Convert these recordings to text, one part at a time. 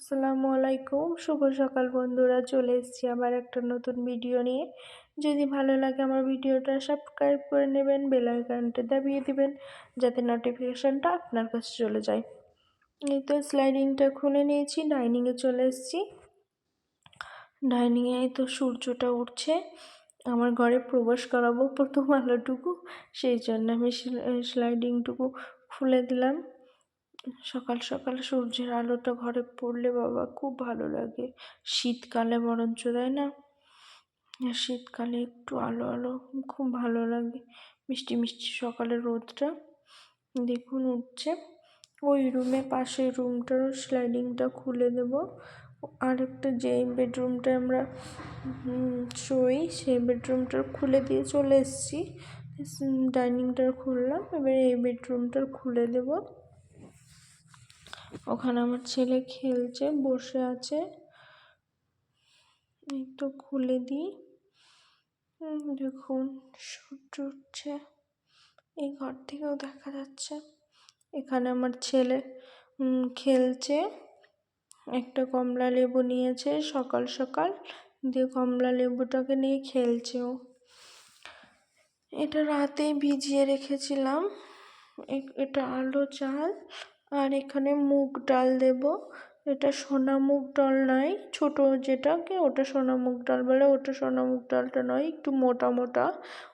আসসালামু আলাইকুম, শুভ সকাল বন্ধুরা। চলে এসেছি আবার একটা নতুন ভিডিও নিয়ে। যদি ভালো লাগে আমার ভিডিওটা সাবস্ক্রাইব করে নেবেন, বেল আইকনটা দাবিয়ে দিবেন যাতে নোটিফিকেশনটা আপনার কাছে চলে যায়। এই তো স্লাইডিংটা খুলে নিয়েছি, ডাইনিংয়ে চলে এসেছি। ডাইনিংয়ে এই তো সূর্যটা উঠছে, আমার ঘরে প্রবেশ করাবো প্রথম আলোটুকু, সেই জন্য আমি স্লাইডিংটুকু খুলে দিলাম। সকাল সকাল সূর্যের আলোটা ঘরে পড়লে বাবা খুব ভালো লাগে। শীতকালে বরঞ্চ, তাই না? শীতকালে একটু আলো আলো খুব ভালো লাগে। মিষ্টি মিষ্টি সকালের রোদটা দেখুন উঠছে। ওই রুমে পাশের রুমটারও স্লাইডিংটা খুলে দেব। আর একটা যে বেডরুমটা আমরা শুই সেই বেডরুমটার খুলে দিয়ে চলে এসেছি। ডাইনিংটার খুললাম, এবার এই বেডরুমটার খুলে দেব। ওখানে আমার ছেলে খেলছে, বসে আছে। এই তো খুলে দিই। দেখুন সূর্য উঠছে, এই ঘর থেকেও দেখা যাচ্ছে। এখানে আমার ছেলে খেলছে, একটা কমলা লেবু নিয়েছে সকাল সকাল, দিয়ে কমলা লেবুটাকে নিয়ে খেলছে ও। এটা রাতেই ভিজিয়ে রেখেছিলাম। এটা আলো চাল, আর এখানে মুগ ডাল দেব। এটা সোনা মুগ ডাল নয়, ছোট যেটাকে ওটা সোনা মুগ ডাল বলে, ওটা সোনা মুগ ডালটা নয়, একটু মোটা মোটা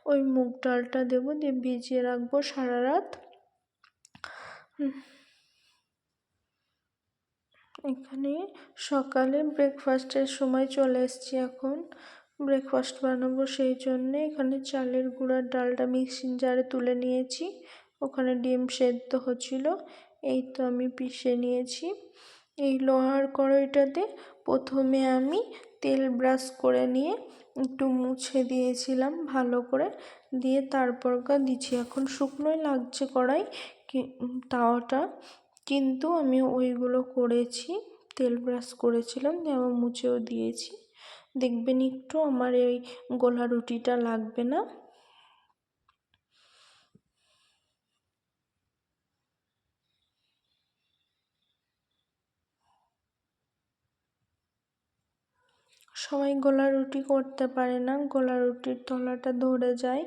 ওই মুগ ডালটা দেবো, দিয়ে ভিজিয়ে রাখবো সারা রাত। এখানে সকালে ব্রেকফাস্টের সময় চলে এসেছি, এখন ব্রেকফাস্ট বানাবো, সেই জন্যে এখানে চালের গুঁড়ার ডালটা মিক্সিং জারে তুলে নিয়েছি। ওখানে ডিম সেদ্ধ হচ্ছিল, এই তো আমি পিষে নিয়েছি। এই লোহার কড়াইটাতে প্রথমে আমি তেল ব্রাশ করে নিয়ে একটু মুছে দিয়েছিলাম ভালো করে, দিয়ে তারপর দিচ্ছি। এখন শুকনোই লাগছে কড়াই তাওয়াটা, কিন্তু আমি ওইগুলো করেছি, তেল ব্রাশ করেছিলাম, দিয়ে আবার মুছেও দিয়েছি। দেখবেন একটু আমার এই গোলা রুটিটা লাগবে না। সবাই গোলা রুটি করতে পারে না, গোলা রুটির তলাটা ধরে যায়,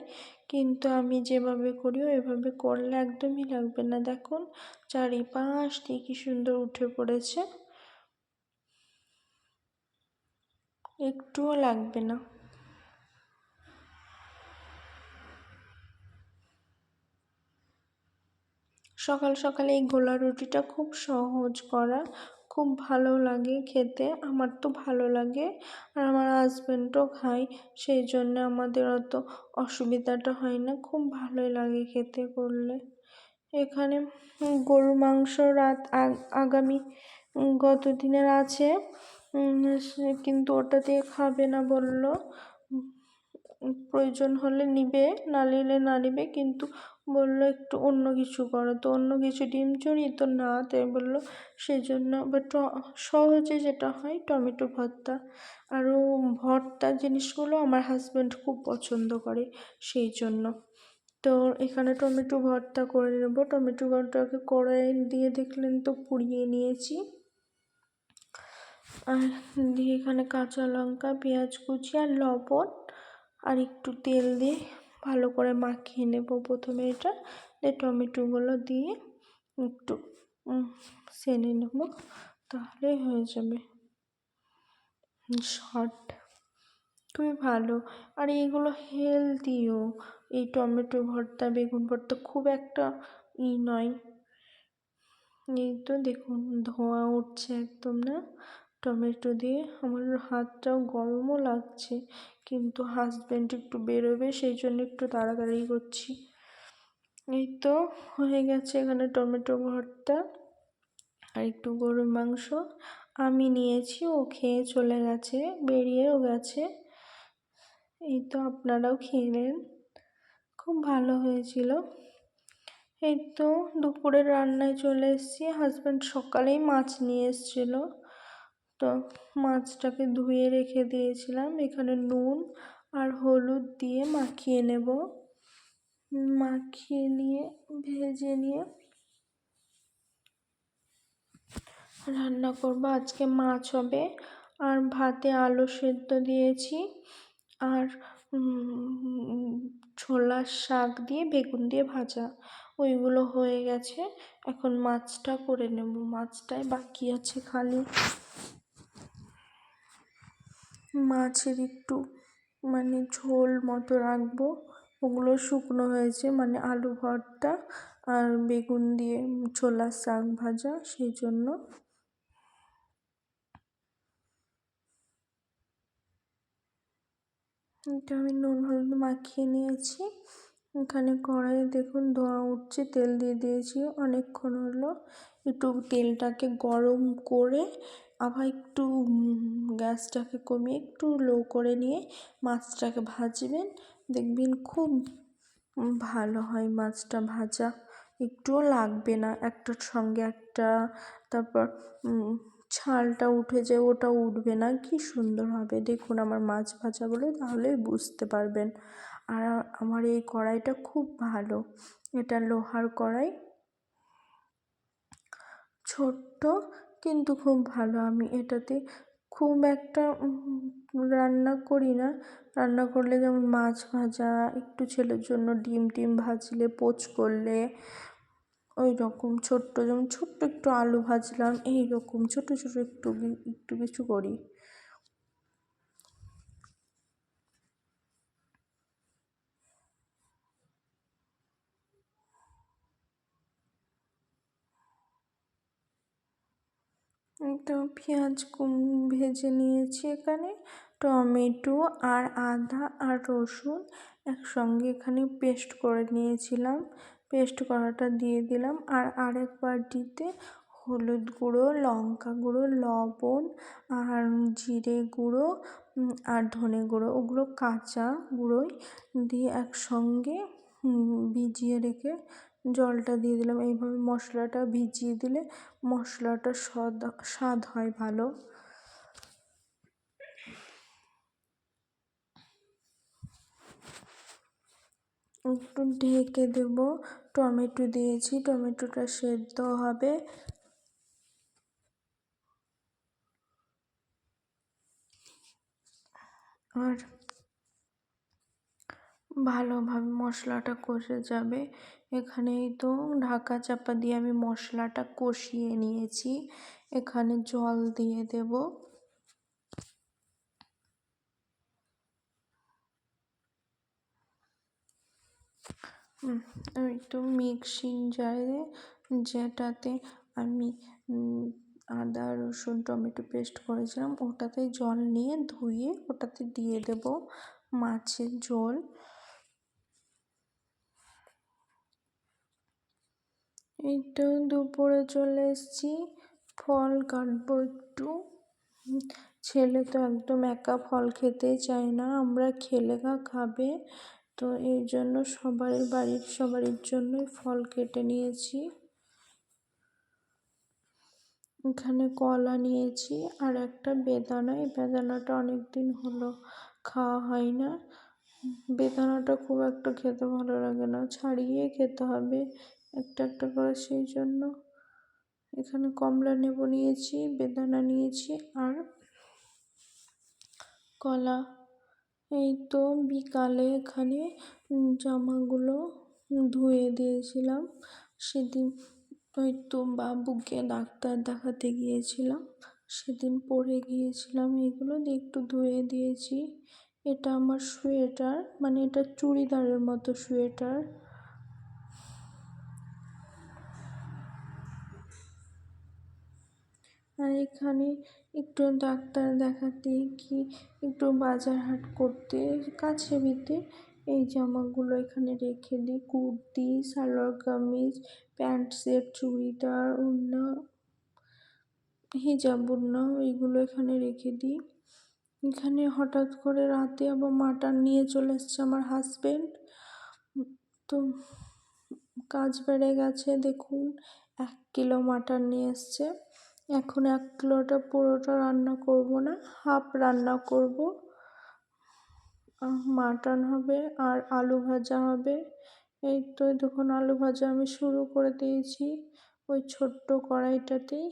কিন্তু আমি যেভাবে করি ওইভাবে করলে একদমই লাগবে না। দেখুন চারিপাশ দিয়ে কি সুন্দর উঠে পড়েছে, একটুও লাগবে না। সকাল সকালে এই গোলা রুটিটা খুব সহজ করা, খুব ভালো লাগে খেতে, আমার তো ভালো লাগে, আর আমার হাজব্যান্ডও খায়, সেই জন্য আমাদের অত অসুবিধাটা হয় না, খুব ভালোই লাগে খেতে করলে। এখানে গরুর মাংস আগামী গত দিনের আছে, কিন্তু ওটা দিয়ে খাবে না বললো, প্রয়োজন হলে নিবে, না নিলে না নিবে, কিন্তু বললো একটু অন্য কিছু করো, তো অন্য কিছু ডিম চড়ি তো না, তাই বললো। সেই জন্য সহজে যেটা হয় টমেটো ভর্তা, আরও ভর্তা জিনিসগুলো আমার হাজব্যান্ড খুব পছন্দ করে, সেই জন্য। তো এখানে টমেটো ভর্তা করে নেবো। টমেটো ভর্তাকে কড়াই দিয়ে দেখলেন তো পুড়িয়ে নিয়েছি, আর দিয়ে এখানে কাঁচা লঙ্কা, পেঁয়াজ কুচি আর লবণ আর একটু তেল দিয়ে ভালো করে মাখিয়ে নেব। প্রথমে এটা দিয়ে টমেটোগুলো দিয়ে একটু সেনে নেব, তাহলেই হয়ে যাবে। শর্ট খুবই ভালো, আর এইগুলো হেলদিও। এই টমেটো ভর্তা, বেগুন ভর্তা খুব একটা নয়। এই তো দেখুন ধোঁয়া উঠছে একদম, না? টমেটো দিয়ে আমার হাতটাও গরমও লাগছে, কিন্তু হাজব্যান্ড একটু বেরোবে, সেই জন্য একটু তাড়াতাড়ি করছি। এই তো হয়ে গেছে এখানে টমেটো ভর্তা, আর একটু গরুর মাংস আমি নিয়েছি, ও খেয়ে চলে গেছে, বেরিয়েও গেছে। এই তো আপনারাও খেয়ে নেন, খুব ভালো হয়েছিল। এই তো দুপুরের রান্নায় চলে এসেছি। হাজব্যান্ড সকালেই মাছ নিয়ে এসেছিলো, তো মাছটাকে ধুয়ে রেখে দিয়েছিলাম। এখানে নুন আর হলুদ দিয়ে মাখিয়ে নেব, মাখিয়ে নিয়ে ভেজে নিয়ে রান্না করবো আজকে, মাছ হবে আর ভাতে আলু সেদ্ধ দিয়েছি আর ছোলার শাক দিয়ে বেগুন দিয়ে ভাজা, ওইগুলো হয়ে গেছে। এখন মাছটা করে নেব, মাছটাই বাকি আছে খালি। মাছের একটু মানে ঝোল মতো রাখবো, ওগুলো শুকনো হয়েছে, মানে আলু ভর্তা আর বেগুন দিয়ে ছোলার শাক ভাজা, সেই জন্য। এটা আমি নুন হলুদ মাখিয়ে নিয়েছি। এখানে কড়াইয়ে দেখুন ধোঁয়া উঠছে, তেল দিয়ে দিয়েছি অনেকক্ষণ হলো। একটু তেলটাকে গরম করে আবার একটু গ্যাসটাকে কমিয়ে একটু লো করে নিয়ে মাছটাকে ভাজবেন, দেখবেন খুব ভালো হয় মাছটা ভাজা, একটুও লাগবে না একটার সঙ্গে একটা। তারপর ছালটা উঠে যায়, ওটা উঠবে না, কি সুন্দর হবে দেখুন আমার মাছ ভাজাগুলো, তাহলেই বুঝতে পারবেন। আর আমার এই কড়াইটা খুব ভালো, এটা লোহার কড়াই, ছোট্ট কিন্তু খুব ভালো। আমি এটাতে খুব একটা রান্না করি না, রান্না করলে যেমন মাছ ভাজা, একটু ছেলের জন্য ডিম টিম ভাজলে, পোচ করলে, ওই রকম ছোট্ট, যেমন ছোট্ট একটু আলু ভাজলাম, এই রকম ছোট ছোট একটু একটু কিছু করি। একটা পেঁয়াজ ভেজে নিয়েছি, এখানে টমেটো আর আদা আর রসুন একসঙ্গে এখানে পেস্ট করে নিয়েছিলাম, পেস্ট করাটা দিয়ে দিলাম। আর আরেক বাটিতে হলুদ গুঁড়ো, লঙ্কা গুঁড়ো, লবণ আর জিরে গুঁড়ো আর ধনে গুঁড়ো, ওগুলো কাঁচা গুঁড়োই দিয়ে একসঙ্গে ভিজিয়ে রেখে জলটা দিয়ে দিলাম। এইভাবে মশলাটা ভিজিয়ে দিলে মশলাটা স্বাদ হয় ভালো। একটু ঢেকে দেব, টমেটো দিয়েছি, টমেটোটা সেদ্ধ হবে। আর ভালোভাবে মশলাটা কষে যাবে। এখানেই তো ঢাকা চাপা দিয়ে আমি মশলাটা কষিয়ে নিয়েছি, এখানে জল দিয়ে দেব। ওই তো মিক্সিং জারে, যেটাতে আমি আদা রসুন টমেটো পেস্ট করেছিলাম, ওটাতে জল নিয়ে ধুয়ে ওটাতে দিয়ে দেব মাছের ঝোল। এই তো দুপুরে চলে এসেছি, ফল কাটবো একটু। ছেলে তো একদম একা ফল খেতে চায় না, আমরা খেলে খাবে, তো এই জন্য বাড়ির সবারই জন্যই ফল কেটে নিয়েছি। এখানে কলা নিয়েছি আর একটা বেদানা, এই বেদানাটা অনেক দিন হলো খাওয়া হয় না, বেদানাটা খুব একটা খেতে ভালো লাগে না, ছাড়িয়ে খেতে হবে একটা একটা করে, সেই জন্য। এখানে কমলা লেবু নিয়েছি, বেদানা নিয়েছি আর কলা। এই তো বিকালে এখানে জামাগুলো ধুয়ে দিয়েছিলাম, সেদিন ওই তো বাবুকে ডাক্তার দেখাতে গিয়েছিলাম, সেদিন পরে গিয়েছিলাম, এগুলো দিয়ে একটু ধুয়ে দিয়েছি। এটা আমার সোয়েটার, মানে এটা চুড়িদারের মতো সোয়েটার। আর এখানে একটু ডাক্তার দেখাতে কি একটু বাজার হাট করতে কাছে ভিতে, এই জামাগুলো এখানে রেখে দিই, কুর্তি, সালোয়ার কামিজ, প্যান্ট সেট, চুড়িদার, ওড়না, হিজাব ওড়না, এইগুলো এখানে রেখে দিই। এখানে হঠাৎ করে রাতে আবার মাটন নিয়ে চলে এসছে আমার হাজবেন্ড, তো কাজ বেড়ে গেছে, দেখুন 1 কিলো মাটন নিয়ে এসছে। এখন 1 কিলোটা পুরোটা রান্না করব না, হাফ রান্না করব, মাটন হবে আর আলু ভাজা হবে। এই তো দেখুন আলু ভাজা আমি শুরু করে দিয়েছি ওই ছোট্ট কড়াইটাতেই,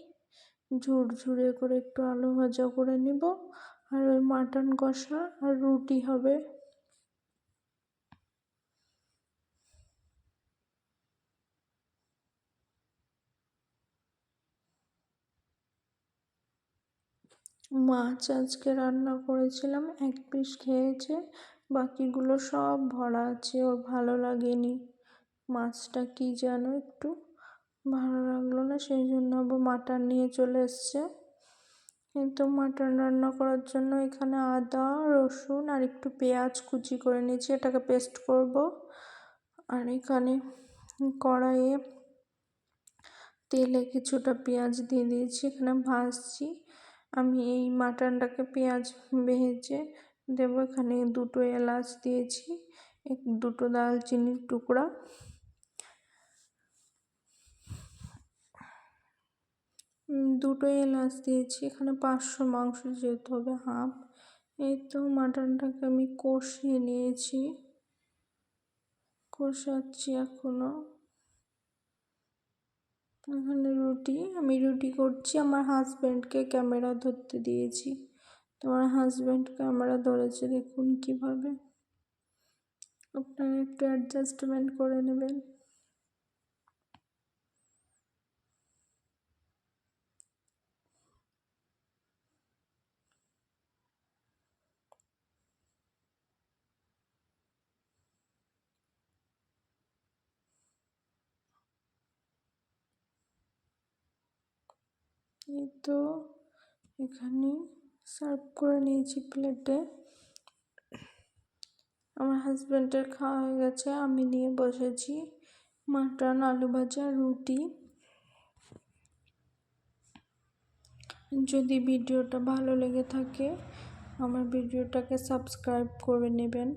ঝুরঝুরে করে একটু আলু ভাজা করে নিব, আর ওই মাটন কষা আর রুটি হবে। মাছ আজকে রান্না করেছিলাম, এক পিস খেয়েছে, বাকিগুলো সব ভরা আছে, ওর ভালো লাগেনি। মাছটা কি যেন একটু ভালো লাগলো না, সেই জন্য আবার মাটন নিয়ে চলে এসছে। কিন্তু মাটন রান্না করার জন্য এখানে আদা রসুন আর একটু পেঁয়াজ কুচি করে নিয়েছি, এটাকে পেস্ট করব। আর এখানে কড়াইয়ে তেলে কিছুটা পেঁয়াজ দিয়ে দিয়েছি, এখানে ভাজছি। আমি এই মাটনটাকে পেঁয়াজ ভেজে দেবো। এখানে দুটো এলাচ দিয়েছি, দুটো দারচিনির টুকরা, দুটো এলাচ দিয়েছি। এখানে 500 মাংস যেতে হবে হাফ। এই তো মাটনটাকে আমি কষিয়ে নিয়েছি, কষাচ্ছি এখনো। এখানে আমি রুটি করছি, আমার হাজব্যান্ডকে ক্যামেরা ধরতে দিয়েছি। তোমার হাজব্যান্ড ক্যামেরা ধরেছে, দেখুন কিভাবে। আপনারা একটু অ্যাডজাস্টমেন্ট করে নেবেন। এই তো এখানে সার্ভ করে নিয়েছি প্লেটে। আমার হাজব্যান্ডের খাওয়া হয়ে গেছে, আমি নিয়ে বসেছি মাটন, আলু ভাজা, রুটি। যদি ভিডিওটা ভালো লেগে থাকে আমার ভিডিওটাকে সাবস্ক্রাইব করে নেবেন।